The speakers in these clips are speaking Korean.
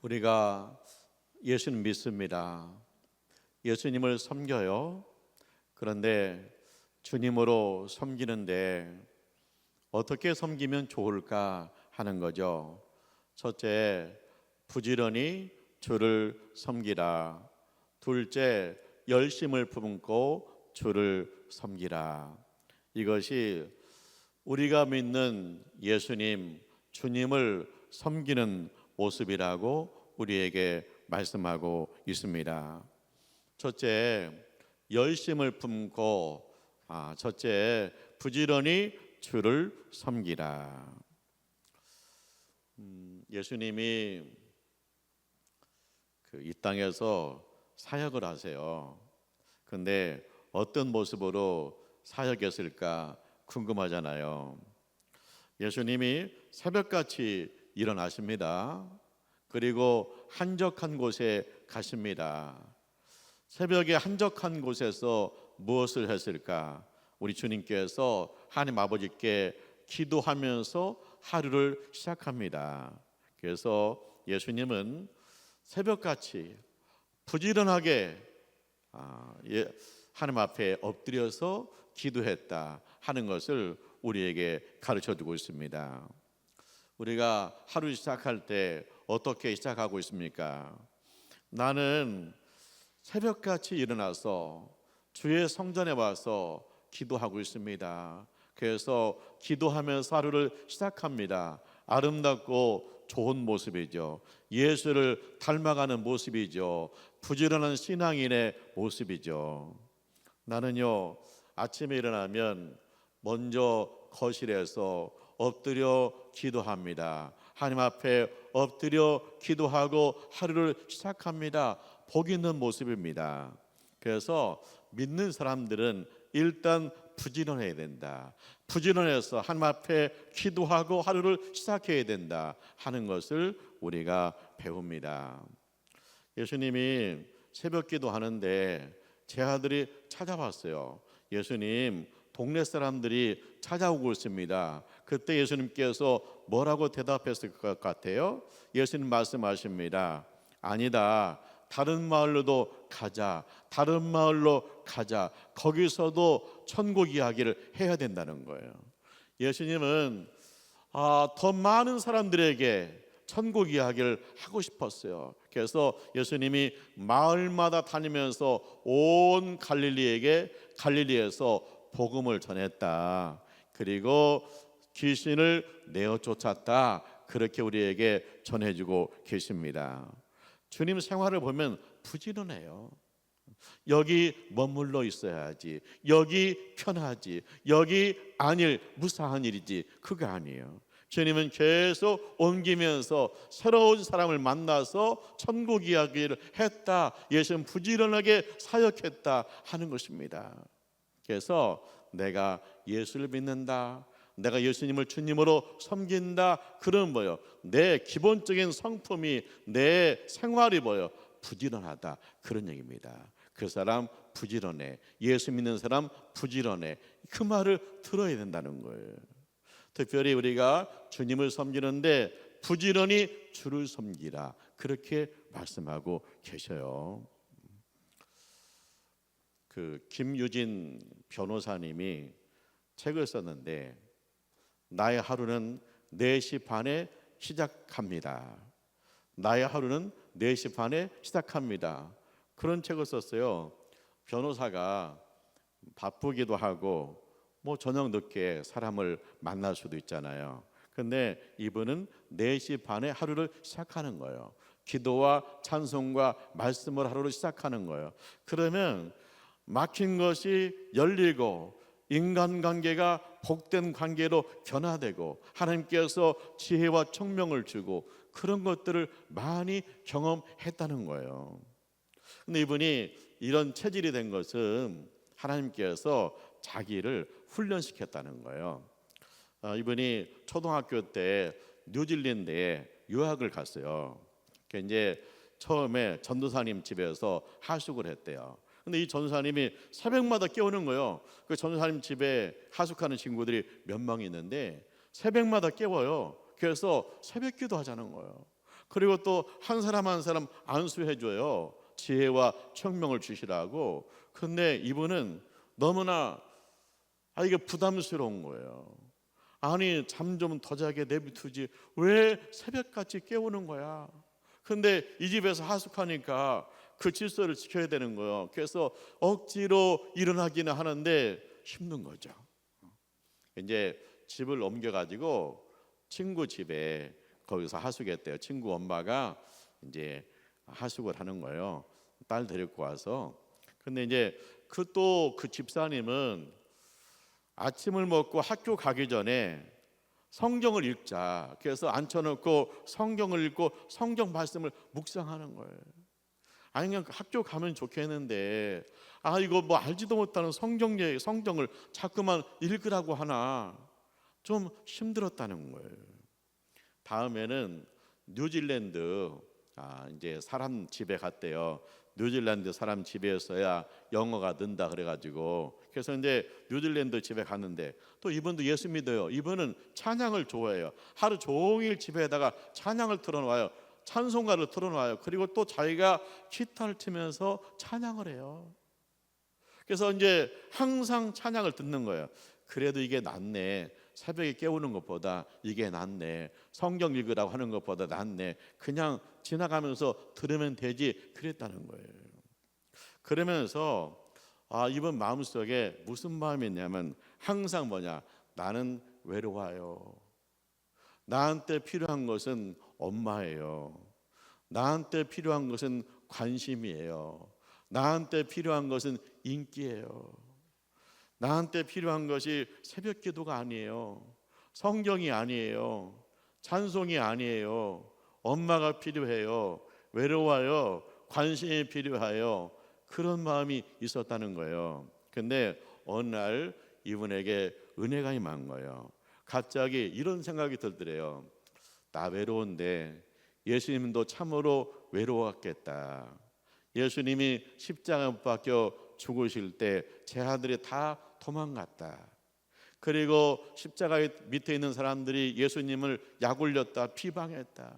우리가 예수님 믿습니다. 예수님을 섬겨요. 그런데 주님으로 섬기는데 어떻게 섬기면 좋을까 하는 거죠. 첫째, 부지런히 주를 섬기라. 둘째, 열심을 품고 주를 섬기라. 이것이 우리가 믿는 예수님, 주님을 섬기는 모습이라고 우리에게 말씀하고 있습니다. 첫째, 열심을 품고 첫째, 부지런히 주를 섬기라. 예수님이 이 땅에서 사역을 하세요. 근데 어떤 모습으로 사역했을까 궁금하잖아요. 예수님이 새벽같이 일어나십니다. 그리고 한적한 곳에 가십니다. 새벽에 한적한 곳에서 무엇을 했을까? 우리 주님께서 하나님 아버지께 기도하면서 하루를 시작합니다. 그래서 예수님은 새벽같이 부지런하게 하나님 앞에 엎드려서 기도했다 하는 것을 우리에게 가르쳐주고 있습니다. 우리가 하루 시작할 때 어떻게 시작하고 있습니까? 나는 새벽같이 일어나서 주의 성전에 와서 기도하고 있습니다. 그래서 기도하면서 하루를 시작합니다. 아름답고 좋은 모습이죠. 예수를 닮아가는 모습이죠. 부지런한 신앙인의 모습이죠. 나는요, 아침에 일어나면 먼저 거실에서 엎드려 기도합니다. 하나님 앞에 엎드려 기도하고 하루를 시작합니다. 복 있는 모습입니다. 그래서 믿는 사람들은 일단 부지런해야 된다. 부지런해서 하나님 앞에 기도하고 하루를 시작해야 된다 하는 것을 우리가 배웁니다. 예수님이 새벽 기도하는데 제 아들이 찾아왔어요. 예수님, 동네 사람들이 찾아오고 있습니다. 그때 예수님께서 뭐라고 대답했을 것 같아요? 예수님 말씀하십니다. 아니다. 다른 마을로도 가자. 다른 마을로 가자. 거기서도 천국 이야기를 해야 된다는 거예요. 예수님은 더 많은 사람들에게 천국 이야기를 하고 싶었어요. 그래서 예수님이 마을마다 다니면서 온 갈릴리에서 복음을 전했다. 그리고 귀신을 내어 쫓았다. 그렇게 우리에게 전해주고 계십니다. 주님 생활을 보면 부지런해요. 여기 머물러 있어야지. 여기 편하지. 여기 아닐 무사한 일이지. 그거 아니에요. 주님은 계속 옮기면서 새로운 사람을 만나서 천국 이야기를 했다. 예수는 부지런하게 사역했다 하는 것입니다. 그래서 내가 예수를 믿는다, 내가 예수님을 주님으로 섬긴다, 그런 뭐요? 내 기본적인 성품이, 내 생활이 뭐요? 부지런하다, 그런 얘기입니다. 그 사람 부지런해. 예수 믿는 사람 부지런해. 그 말을 들어야 된다는 거예요. 특별히 우리가 주님을 섬기는데 부지런히 주를 섬기라, 그렇게 말씀하고 계셔요. 김유진 변호사님이 책을 썼는데 나의 하루는 4시 반에 시작합니다. 나의 하루는 4시 반에 시작합니다. 그런 책을 썼어요. 변호사가 바쁘기도 하고 저녁 늦게 사람을 만날 수도 있잖아요. 근데 이분은 4시 반에 하루를 시작하는 거예요. 기도와 찬송과 말씀을 하루를 시작하는 거예요. 그러면 막힌 것이 열리고 인간관계가 복된 관계로 변화되고 하나님께서 지혜와 총명을 주고 그런 것들을 많이 경험했다는 거예요. 근데 이분이 이런 체질이 된 것은 하나님께서 자기를 훈련시켰다는 거예요. 이분이 초등학교 때 뉴질랜드에 유학을 갔어요. 이제 처음에 전도사님 집에서 하숙을 했대요. 근데 이 전도사님이 새벽마다 깨우는 거예요. 그 전도사님 집에 하숙하는 친구들이 몇 명 있는데 새벽마다 깨워요. 그래서 새벽 기도 하자는 거예요. 그리고 또 한 사람 한 사람 안수해 줘요. 지혜와 청명을 주시라고. 근데 이분은 너무나 이게 부담스러운 거예요. 아니 잠 좀 더 자게 내비두지 왜 새벽같이 깨우는 거야. 근데 이 집에서 하숙하니까 그 질서를 지켜야 되는 거예요. 그래서 억지로 일어나기는 하는데 힘든 거죠. 이제 집을 옮겨가지고 친구 집에 거기서 하숙했대요. 친구 엄마가 이제 하숙을 하는 거예요. 딸 데리고 와서. 근데 이제 그 집사님은 아침을 먹고 학교 가기 전에 성경을 읽자. 그래서 앉혀놓고 성경을 읽고 성경 말씀을 묵상하는 거예요. 아니 그냥 학교 가면 좋겠는데 이거 뭐 알지도 못하는 성경을 자꾸만 읽으라고 하나 좀 힘들었다는 거예요. 다음에는 뉴질랜드 이제 사람 집에 갔대요. 뉴질랜드 사람 집에서야 영어가 는다 그래가지고 그래서 이제 뉴질랜드 집에 갔는데 또 이분도 예수 믿어요. 이분은 찬양을 좋아해요. 하루 종일 집에다가 찬양을 틀어놔요. 찬송가를 틀어놔요. 그리고 또 자기가 기타를 치면서 찬양을 해요. 그래서 이제 항상 찬양을 듣는 거예요. 그래도 이게 낫네. 새벽에 깨우는 것보다 이게 낫네. 성경 읽으라고 하는 것보다 낫네. 그냥 지나가면서 들으면 되지 그랬다는 거예요. 그러면서 이분 마음속에 무슨 마음이 있냐면 항상 나는 외로워요. 나한테 필요한 것은 엄마예요. 나한테 필요한 것은 관심이에요. 나한테 필요한 것은 인기예요. 나한테 필요한 것이 새벽 기도가 아니에요. 성경이 아니에요. 찬송이 아니에요. 엄마가 필요해요. 외로워요. 관심이 필요해요. 그런 마음이 있었다는 거예요. 근데 어느 날 이분에게 은혜가 임한 거예요. 갑자기 이런 생각이 들더래요. 나 외로운데 예수님도 참으로 외로웠겠다. 예수님이 십자가 못 박혀 죽으실 때 제 아들이 다 도망갔다. 그리고 십자가 밑에 있는 사람들이 예수님을 약올렸다, 비방했다.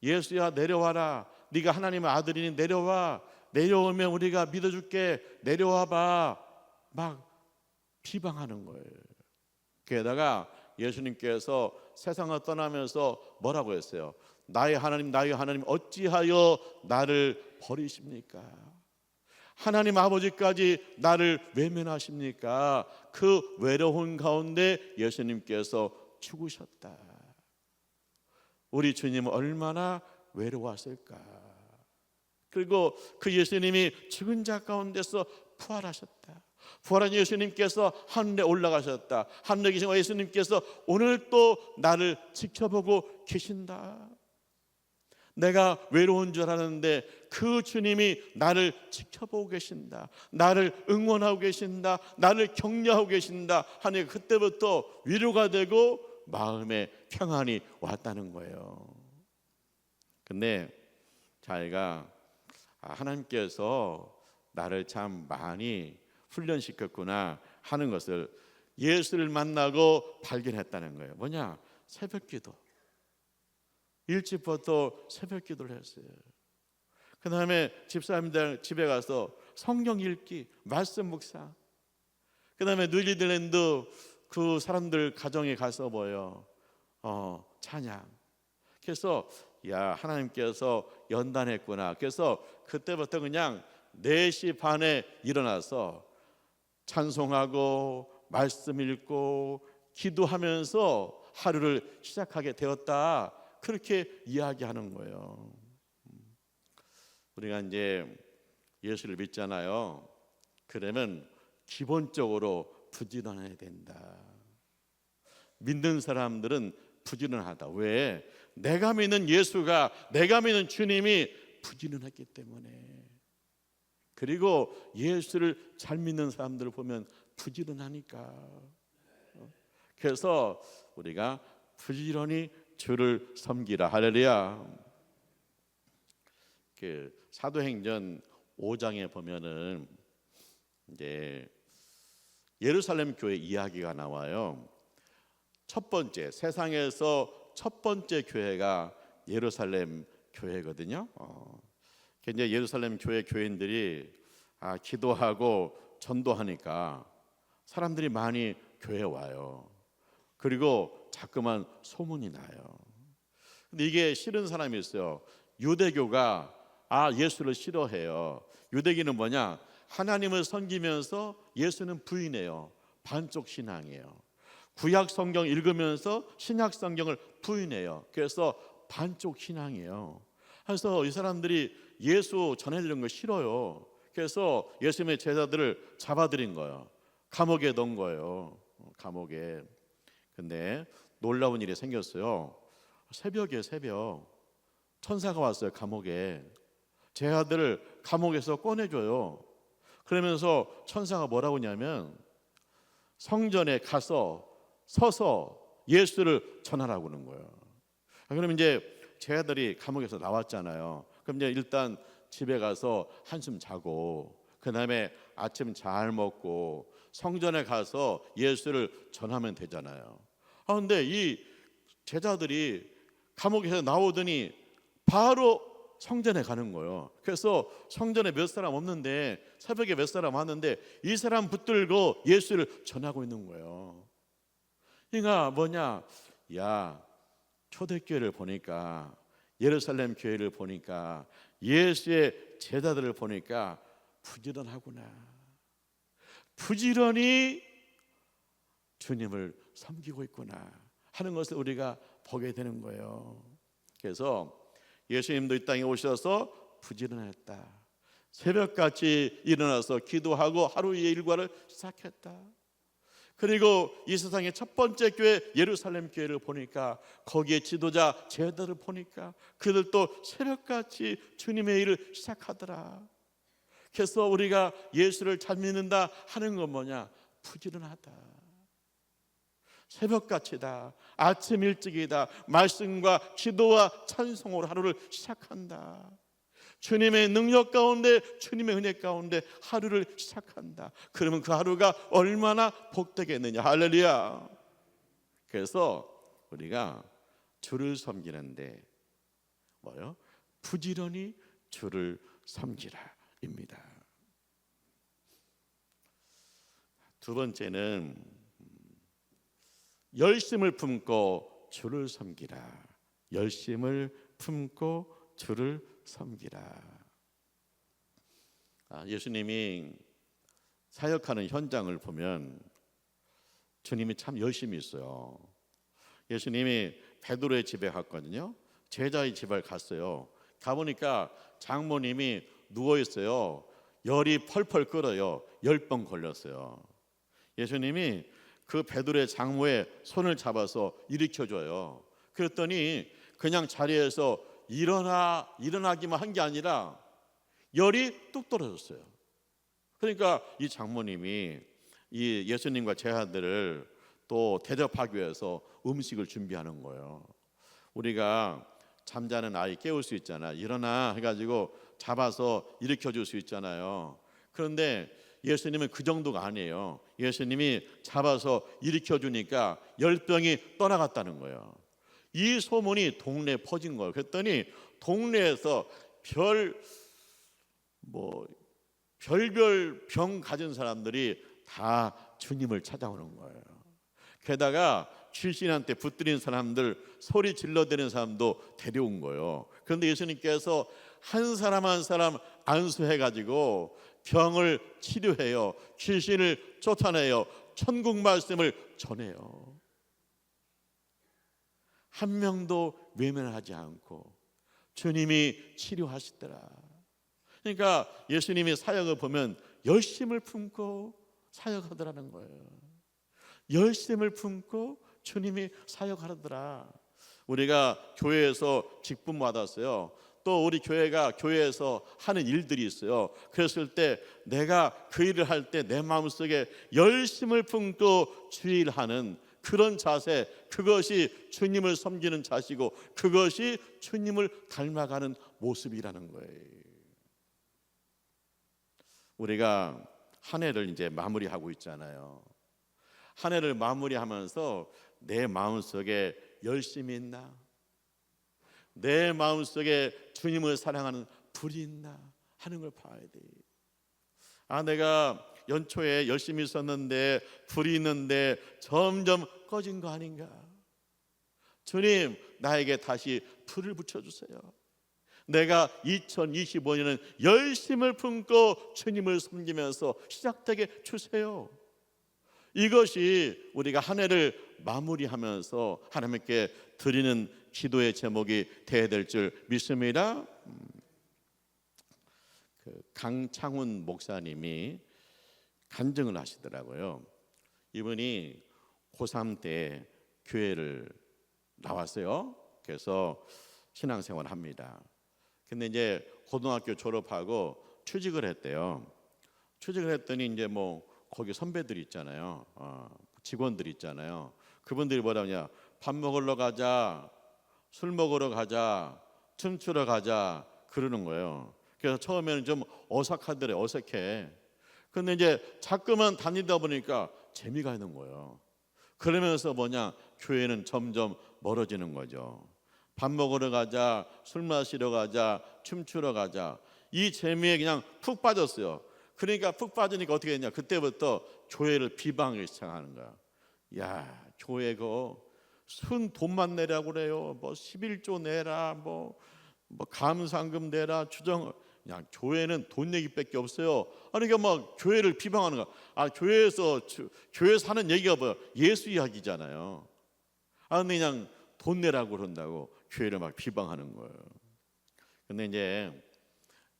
예수야 내려와라. 네가 하나님의 아들이니 내려와. 내려오면 우리가 믿어줄게. 내려와봐. 막 비방하는 거예요. 게다가 예수님께서 세상을 떠나면서 뭐라고 했어요? 나의 하나님 어찌하여 나를 버리십니까? 하나님 아버지까지 나를 외면하십니까? 그 외로운 가운데 예수님께서 죽으셨다. 우리 주님은 얼마나 외로웠을까? 그리고 그 예수님이 죽은 자 가운데서 부활하셨다. 부활한 예수님께서 하늘에 올라가셨다. 하늘에 계신 예수님께서 오늘 또 나를 지켜보고 계신다. 내가 외로운 줄 알았는데 그 주님이 나를 지켜보고 계신다. 나를 응원하고 계신다. 나를 격려하고 계신다. 하니 그때부터 위로가 되고 마음에 평안이 왔다는 거예요. 근데 자기가 하나님께서 나를 참 많이 훈련시켰구나 하는 것을 예수를 만나고 발견했다는 거예요. 뭐냐? 새벽기도. 일찍부터 새벽기도를 했어요. 그 다음에 집사님들 집에 가서 성경 읽기, 말씀 묵상. 그 다음에 뉴질랜드 그 사람들 가정에 가서 찬양. 그래서 하나님께서 연단했구나. 그래서 그때부터 그냥 4시 반에 일어나서 찬송하고 말씀 읽고 기도하면서 하루를 시작하게 되었다. 그렇게 이야기하는 거예요. 우리가 이제 예수를 믿잖아요. 그러면 기본적으로 부지런해야 된다. 믿는 사람들은 부지런하다. 왜? 내가 믿는 예수가, 내가 믿는 주님이 부지런했기 때문에. 그리고 예수를 잘 믿는 사람들을 보면 부지런하니까. 그래서 우리가 부지런히 주를 섬기라. 할렐루야. 그 사도행전 5장에 보면은 이제 예루살렘 교회 이야기가 나와요. 첫 번째, 세상에서 첫 번째 교회가 예루살렘 교회거든요. 이제 예루살렘 교회 교인들이 기도하고 전도하니까 사람들이 많이 교회에 와요. 그리고 자꾸만 소문이 나요. 근데 이게 싫은 사람이 있어요. 유대교가 예수를 싫어해요. 유대교는 뭐냐? 하나님을 섬기면서 예수는 부인해요. 반쪽 신앙이에요. 구약 성경 읽으면서 신약 성경을 부인해요. 그래서 반쪽 신앙이에요. 그래서 이 사람들이 예수 전해드리는 거 싫어요. 그래서 예수님의 제자들을 잡아들인 거예요. 감옥에 넣은 거예요. 감옥에. 근데 놀라운 일이 생겼어요. 새벽 천사가 왔어요. 감옥에. 제자들을 감옥에서 꺼내줘요. 그러면서 천사가 뭐라고 하냐면 성전에 가서 서서 예수를 전하라고 하는 거예요. 그럼 이제 제자들이 감옥에서 나왔잖아요. 그럼 이제 일단 집에 가서 한숨 자고 그 다음에 아침 잘 먹고 성전에 가서 예수를 전하면 되잖아요. 그런데 이 제자들이 감옥에서 나오더니 바로 성전에 가는 거예요. 그래서 성전에 몇 사람 없는데 새벽에 몇 사람 왔는데 이 사람 붙들고 예수를 전하고 있는 거예요. 그러니까 뭐냐? 초대교회를 보니까 예루살렘 교회를 보니까 예수의 제자들을 보니까 부지런하구나. 부지런히 주님을 섬기고 있구나 하는 것을 우리가 보게 되는 거예요. 그래서 예수님도 이 땅에 오셔서 부지런했다. 새벽같이 일어나서 기도하고 하루의 일과를 시작했다. 그리고 이 세상의 첫 번째 교회 예루살렘 교회를 보니까 거기에 지도자 제자들을 보니까 그들도 새벽같이 주님의 일을 시작하더라. 그래서 우리가 예수를 잘 믿는다 하는 건 뭐냐? 부지런하다. 새벽같이다. 아침 일찍이다. 말씀과 기도와 찬송으로 하루를 시작한다. 주님의 능력 가운데 주님의 은혜 가운데 하루를 시작한다. 그러면 그 하루가 얼마나 복되겠느냐. 할렐루야. 그래서 우리가 주를 섬기는데 뭐요? 부지런히 주를 섬기라 입니다. 두 번째는 열심을 품고 주를 섬기라. 열심을 품고 주를 섬기라. 예수님이 사역하는 현장을 보면 주님이 참 열심히 있어요. 예수님이 베드로의 집에 갔거든요. 제자의 집을 갔어요. 가보니까 장모님이 누워 있어요. 열이 펄펄 끓어요. 10번 걸렸어요. 예수님이 그 베드로의 장모의 손을 잡아서 일으켜줘요. 그랬더니 그냥 자리에서 일어나기만 한 게 아니라 열이 뚝 떨어졌어요. 그러니까 이 장모님이 이 예수님과 제자들을 또 대접하기 위해서 음식을 준비하는 거예요. 우리가 잠자는 아이 깨울 수 있잖아. 일어나 해가지고 잡아서 일으켜줄 수 있잖아요. 그런데 예수님은 그 정도가 아니에요. 예수님이 잡아서 일으켜주니까 열병이 떠나갔다는 거예요. 이 소문이 동네에 퍼진 거예요. 그랬더니 동네에서 별별 병 가진 사람들이 다 주님을 찾아오는 거예요. 게다가 귀신한테 붙들린 사람들, 소리 질러대는 사람도 데려온 거예요. 그런데 예수님께서 한 사람 한 사람 안수해가지고 병을 치료해요. 귀신을 쫓아내요. 천국 말씀을 전해요. 한 명도 외면하지 않고 주님이 치료하시더라. 그러니까 예수님이 사역을 보면 열심을 품고 사역하더라는 거예요. 열심을 품고 주님이 사역하더라. 우리가 교회에서 직분 받았어요. 또 우리 교회에서 하는 일들이 있어요. 그랬을 때 내가 그 일을 할 때 내 마음속에 열심을 품고 주의 일하는 그런 자세, 그것이 주님을 섬기는 자세고 그것이 주님을 닮아가는 모습이라는 거예요. 우리가 한 해를 이제 마무리하고 있잖아요. 한 해를 마무리하면서 내 마음속에 열심이 있나? 내 마음속에 주님을 사랑하는 불이 있나 하는 걸 봐야 돼. 내가 연초에 열심히 있었는데 불이 있는데 점점 꺼진 거 아닌가. 주님, 나에게 다시 불을 붙여주세요. 내가 2025년은 열심을 품고 주님을 섬기면서 시작되게 주세요. 이것이 우리가 한 해를 마무리하면서 하나님께 드리는 기도의 제목이 되어야 될 줄 믿습니다. 강창훈 목사님이 간증을 하시더라고요. 이분이 고3 때 교회를 나왔어요. 그래서 신앙생활을 합니다. 근데 이제 고등학교 졸업하고 취직을 했대요. 취직을 했더니 이제 뭐 거기 선배들 있잖아요. 직원들 있잖아요. 그분들이 뭐라냐? 밥 먹으러 가자, 술 먹으러 가자, 춤추러 가자 그러는 거예요. 그래서 처음에는 좀 어색하더래요. 어색해. 근데 이제 자꾸만 다니다 보니까 재미가 있는 거예요. 그러면서 뭐냐? 교회는 점점 멀어지는 거죠. 밥 먹으러 가자, 술 마시러 가자, 춤추러 가자. 이 재미에 그냥 푹 빠졌어요. 그러니까 푹 빠지니까 어떻게 했냐? 그때부터 교회를 비방하기 시작하는 거야. 야, 교회 순 돈만 내라고 그래요. 뭐 11조 내라, 뭐 감상금 내라, 주정. 그냥 교회는 돈 얘기밖에 없어요. 그러니까 막 교회를 비방하는 거야. 교회에서 하는 얘기가 뭐야? 예수 이야기잖아요. 근데 그냥 돈 내라고 그런다고 교회를 막 비방하는 거예요. 근데 이제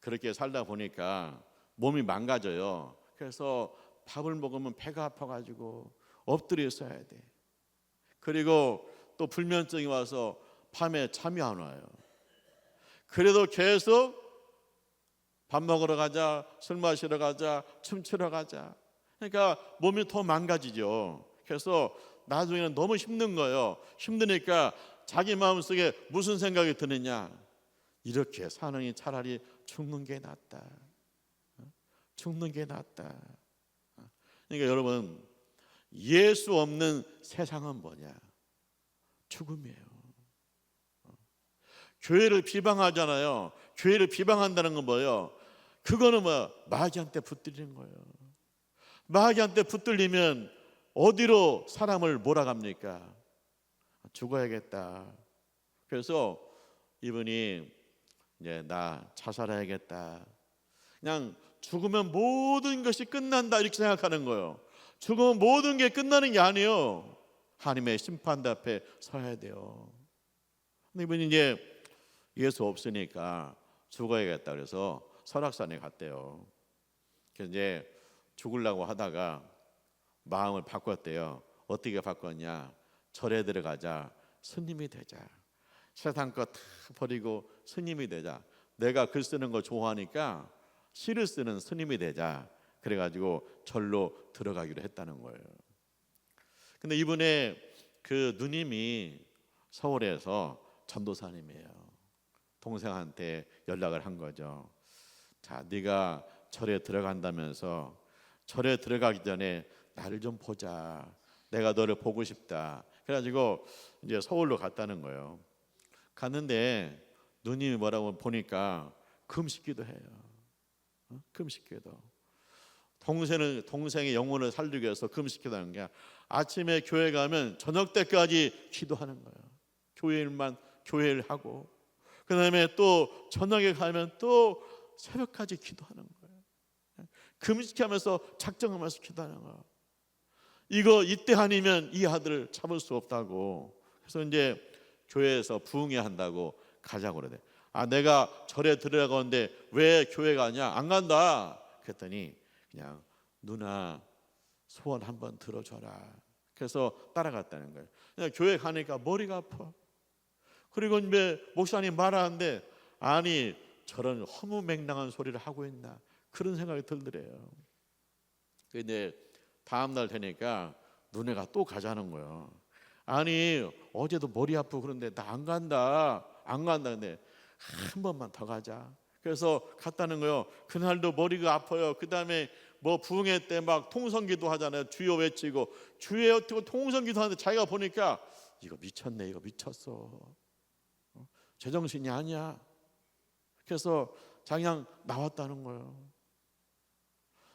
그렇게 살다 보니까 몸이 망가져요. 그래서 밥을 먹으면 배가 아파가지고 엎드려 있어야 돼. 그리고 또 불면증이 와서 밤에 잠이 안 와요. 그래도 계속 밥 먹으러 가자, 술 마시러 가자, 춤추러 가자. 그러니까 몸이 더 망가지죠. 그래서 나중에는 너무 힘든 거예요. 힘드니까 자기 마음속에 무슨 생각이 드느냐? 이렇게 사느니 차라리 죽는 게 낫다. 죽는 게 낫다. 그러니까 여러분, 예수 없는 세상은 뭐냐? 죽음이에요. 교회를 비방하잖아요. 교회를 비방한다는 건 뭐예요? 그거는 마귀한테 붙들리는 거예요. 마귀한테 붙들리면 어디로 사람을 몰아갑니까? 죽어야겠다. 그래서 이분이 이제 나 자살해야겠다. 그냥 죽으면 모든 것이 끝난다 이렇게 생각하는 거예요. 죽으면 모든 게 끝나는 게 아니에요. 하나님의 심판대 앞에 서야 돼요. 근데 이분이 이제 예수 없으니까 죽어야겠다 그래서 설악산에 갔대요. 그래서 이제 죽으려고 하다가 마음을 바꿨대요. 어떻게 바꿨냐? 절에 들어가자. 스님이 되자. 세상 것 다 버리고 스님이 되자. 내가 글 쓰는 거 좋아하니까 시를 쓰는 스님이 되자. 그래가지고 절로 들어가기로 했다는 거예요. 근데 이분의 그 누님이 서울에서 전도사님이에요. 동생한테 연락을 한 거죠. 자, 네가 절에 들어간다면서 절에 들어가기 전에 나를 좀 보자. 내가 너를 보고 싶다. 그래가지고 이제 서울로 갔다는 거예요. 갔는데 누님이 뭐라고 보니까 금식기도 해요. 금식기도. 동생의 영혼을 살리기 위해서 금식기도하는 게 아침에 교회 가면 저녁 때까지 기도하는 거예요. 교회를 하고 그 다음에 또 저녁에 가면 또 새벽까지 기도하는 거예요. 금식하면서 작정하면서 기도하는 거예요. 이때 아니면 이 아들을 잡을 수 없다고. 그래서 이제 교회에서 부흥회 한다고 가자고 그러대. 내가 절에 들어가는데 왜 교회 가냐? 안 간다. 그랬더니 그냥 누나 소원 한번 들어줘라. 그래서 따라갔다는 거예요. 그냥 교회 가니까 머리가 아파. 그리고 이제 목사님 말하는데 아니 저런 허무맹랑한 소리를 하고 있나 그런 생각이 들더래요. 근데 다음 날 되니까 누네가 또 가자는 거예요. 아니 어제도 머리 아프고 그런데 나 안 간다. 근데 한 번만 더 가자. 그래서 갔다는 거예요. 그날도 머리가 아파요. 그 다음에 부흥회 때 막 통성기도 하잖아요. 주여 외치고 주여 외치고 통성기도 하는데 자기가 보니까 이거 미쳤네. 이거 미쳤어. 제정신이 아니야. 그래서 그냥 나왔다는 거예요.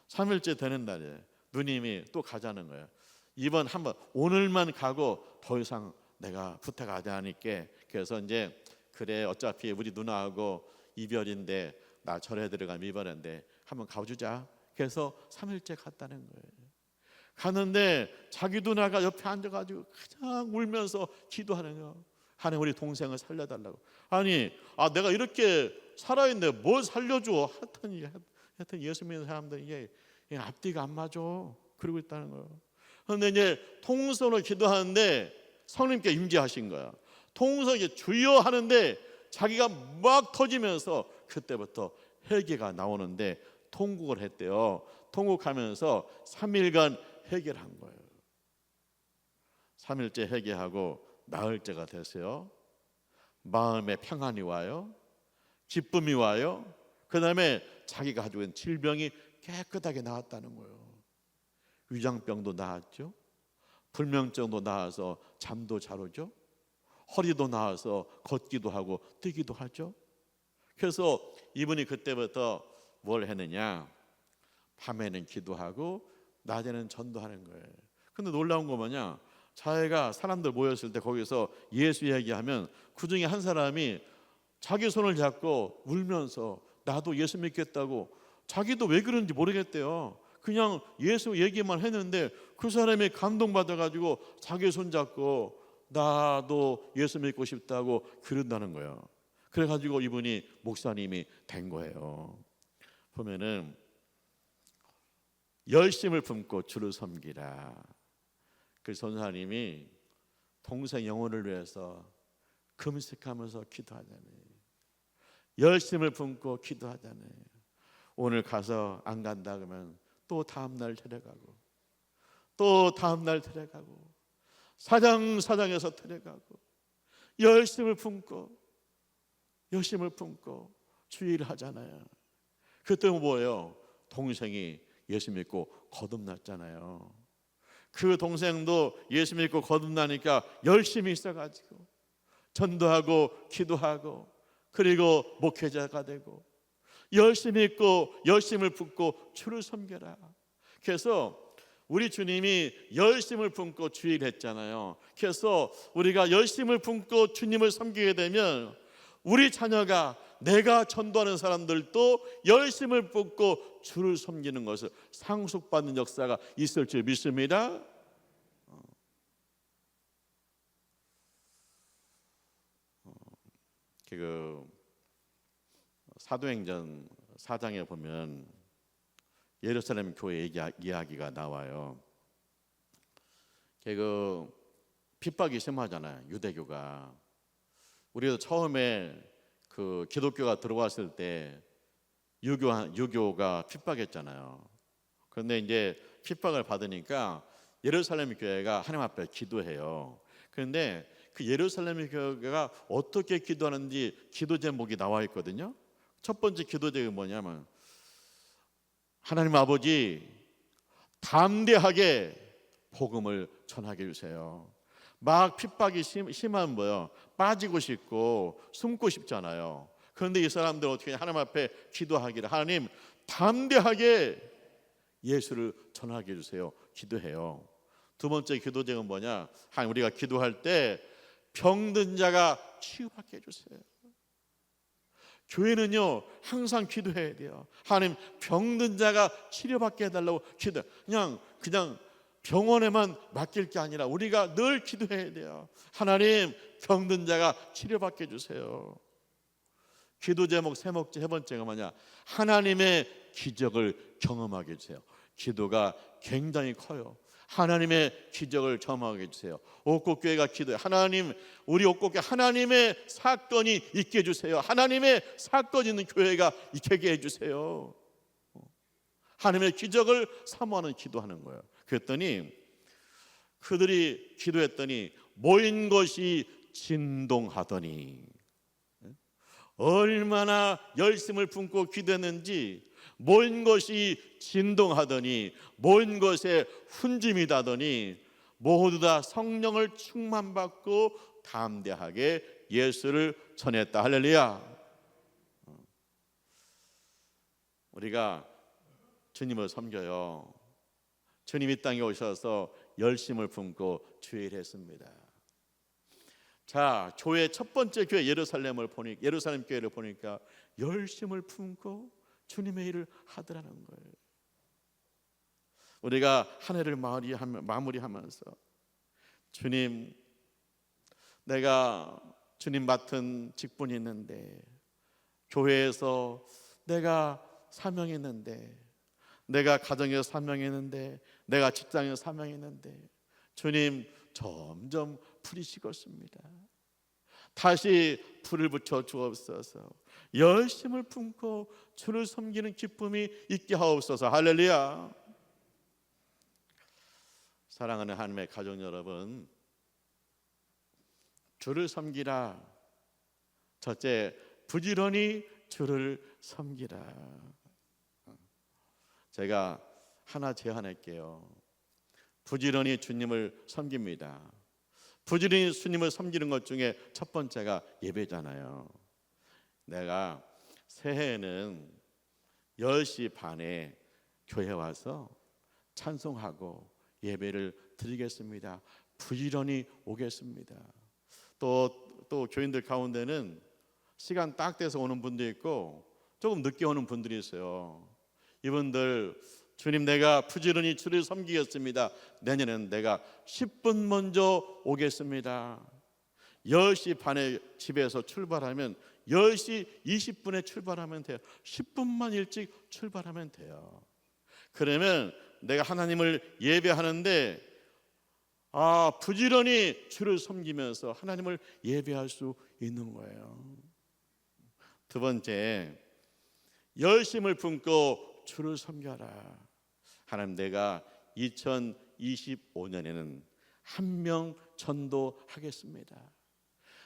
3일째 되는 날에 누님이 또 가자는 거예요. 이번 한번 오늘만 가고 더 이상 내가 부탁하지 않을게. 그래서 이제 그래 어차피 우리 누나하고 이별인데 나 절에 들어가면 이별인데 한번 가주자. 그래서 3일째 갔다는 거예요. 가는데 자기 누나가 옆에 앉아가지고 그냥 울면서 기도하는 거예요. 하나님 우리 동생을 살려달라고. 아니 내가 이렇게 살아있는데 뭘 살려줘. 하여튼 예수 믿는 사람들 이게 앞뒤가 안 맞아. 그러고 있다는 거예요. 그런데 이제 통성으로 기도하는데 성령님께 임재하신 거야. 통성이 주여 하는데 자기가 막 터지면서 그때부터 회개가 나오는데 통곡을 했대요. 통곡하면서 3일간 회개를 한 거예요. 3일째 회개하고 나흘째가 됐어요. 마음에 평안이 와요. 기쁨이 와요. 그 다음에 자기가 가지고 있는 질병이 깨끗하게 나았다는 거예요. 위장병도 나았죠. 불면증도 나아서 잠도 잘 오죠. 허리도 나아서 걷기도 하고 뛰기도 하죠. 그래서 이분이 그때부터 뭘 했느냐, 밤에는 기도하고 낮에는 전도하는 거예요. 근데 놀라운 거 뭐냐, 자기가 사람들 모였을 때 거기서 예수 얘기하면 그 중에 한 사람이 자기 손을 잡고 울면서 나도 예수 믿겠다고, 자기도 왜 그런지 모르겠대요. 그냥 예수 얘기만 했는데 그 사람이 감동받아가지고 자기 손 잡고 나도 예수 믿고 싶다고 그런다는 거예요. 그래가지고 이분이 목사님이 된 거예요. 보면은 열심을 품고 주를 섬기라. 그 선사님이 동생 영혼을 위해서 금식하면서 기도하잖아요. 열심을 품고 기도하잖아요. 오늘 가서 안 간다 그러면 또 다음날 데려가고 또 다음날 데려가고 사장에서 데려가고 열심을 품고 주의를 하잖아요. 그때 뭐예요? 동생이 예수 믿고 거듭났잖아요. 그 동생도 예수 믿고 거듭나니까 열심히 있어가지고 전도하고 기도하고 그리고 목회자가 되고 열심히 있고 열심을 품고 주를 섬겨라. 그래서 우리 주님이 열심을 품고 주의를 했잖아요. 그래서 우리가 열심을 품고 주님을 섬기게 되면 우리 자녀가, 내가 전도하는 사람들도 열심을 품고 주를 섬기는 것을 상속받는 역사가 있을 줄 믿습니다. 그 사도행전 4장에 보면 예루살렘 교회 이야기가 나와요. 그 핍박이 심하잖아요, 유대교가. 우리도 처음에 그 기독교가 들어왔을 때 유교가 핍박했잖아요. 그런데 이제 핍박을 받으니까 예루살렘 교회가 하나님 앞에 기도해요. 그런데 그 예루살렘 교회가 어떻게 기도하는지 기도 제목이 나와 있거든요. 첫 번째 기도 제목이 뭐냐면 하나님 아버지, 담대하게 복음을 전하게 해주세요. 막 핍박이 심한 거예요. 빠지고 싶고 숨고 싶잖아요. 그런데 이 사람들 어떻게 하나님 앞에 기도하기를, 하나님 담대하게 예수를 전하게 해주세요. 기도해요. 두 번째 기도 제목은 뭐냐, 하나님 우리가 기도할 때 병든 자가 치유받게 해주세요. 교회는요 항상 기도해야 돼요. 하나님 병든 자가 치료받게 해달라고 기도. 그냥 병원에만 맡길 게 아니라 우리가 늘 기도해야 돼요. 하나님 병든 자가 치료받게 해주세요. 기도 제목 세 번째가 뭐냐, 하나님의 기적을 경험하게 해주세요. 기도가 굉장히 커요. 하나님의 기적을 경험하게 해주세요. 옥곡교회가 기도해, 하나님 우리 옥곡교회 하나님의 사건이 있게 해주세요. 하나님의 사건 있는 교회가 있게 해주세요. 하나님의 기적을 사모하는 기도하는 거예요. 그랬더니 그들이 기도했더니 모인 것이 진동하더니, 얼마나 열심을 품고 기도했는지 모인 것이 진동하더니, 모인 것에 훈짐이 나더니, 모두 다 성령을 충만받고 담대하게 예수를 전했다. 할렐루야. 우리가 주님을 섬겨요. 주님이 땅에 오셔서 열심을 품고 주의 일을 했습니다. 자, 교회 첫 번째 교회 예루살렘 교회를 보니까 열심을 품고 주님의 일을 하더라는 거예요. 우리가 한 해를 마무리하면서 주님, 내가 주님 맡은 직분이 있는데, 교회에서 내가 사명이 있는데, 내가 가정에서 사명이 있는데, 내가 직장에서 사명이 있는데, 주님 점점 불이 식었습니다. 다시 불을 붙여 주옵소서. 열심을 품고 주를 섬기는 기쁨이 있게 하옵소서. 할렐루야. 사랑하는 하나님의 가족 여러분, 주를 섬기라. 첫째, 부지런히 주를 섬기라. 제가 하나 제안할게요. 부지런히 주님을 섬깁니다. 부지런히 주님을 섬기는 것 중에 첫 번째가 예배잖아요. 내가 새해에는 10시 반에 교회 와서 찬송하고 예배를 드리겠습니다. 부지런히 오겠습니다. 또 교인들 가운데는 시간 딱 돼서 오는 분도 있고 조금 늦게 오는 분들이 있어요. 이분들, 주님, 내가 부지런히 주를 섬기겠습니다. 내년에는 내가 10분 먼저 오겠습니다. 10시 반에 집에서 출발하면 10시 20분에 출발하면 돼요. 10분만 일찍 출발하면 돼요. 그러면 내가 하나님을 예배하는데 부지런히 주를 섬기면서 하나님을 예배할 수 있는 거예요. 두 번째, 열심을 품고 주를 섬겨라. 하나님, 내가 2025년에는 한 명 전도하겠습니다.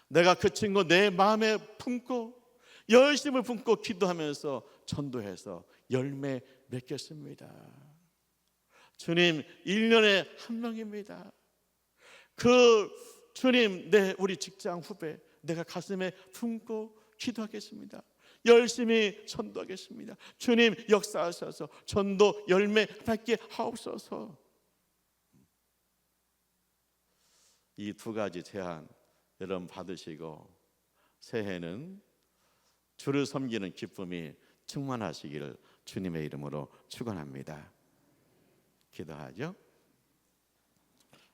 내가 그 친구 내 마음에 품고 열심을 품고 기도하면서 전도해서 열매 맺겠습니다. 주님, 1년에 한 명입니다. 그 주님, 우리 직장 후배 내가 가슴에 품고 기도하겠습니다. 열심히 전도하겠습니다. 주님, 역사하셔서 전도 열매 맺게 하옵소서. 이 두 가지 제안 여러분 받으시고 새해는 주를 섬기는 기쁨이 충만하시기를 주님의 이름으로 축원합니다. 기도하죠.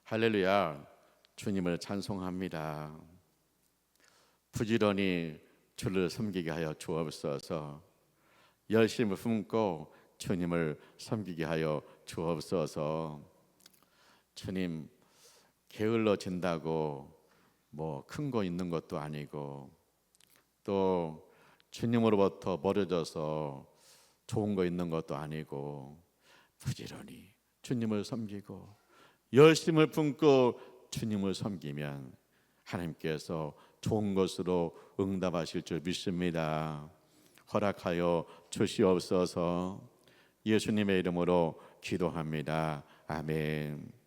할렐루야. 주님을 찬송합니다. 부지런히 주를 섬기게 하여 주옵소서. 열심을 품고 주님을 섬기게 하여 주옵소서. 주님, 게을러진다고 뭐 큰 거 있는 것도 아니고 또 주님으로부터 멀어져서 좋은 거 있는 것도 아니고 부지런히 주님을 섬기고 열심을 품고 주님을 섬기면 하나님께서 좋은 것으로 응답하실 줄 믿습니다. 허락하여 주시옵소서. 예수님의 이름으로 기도합니다. 아멘.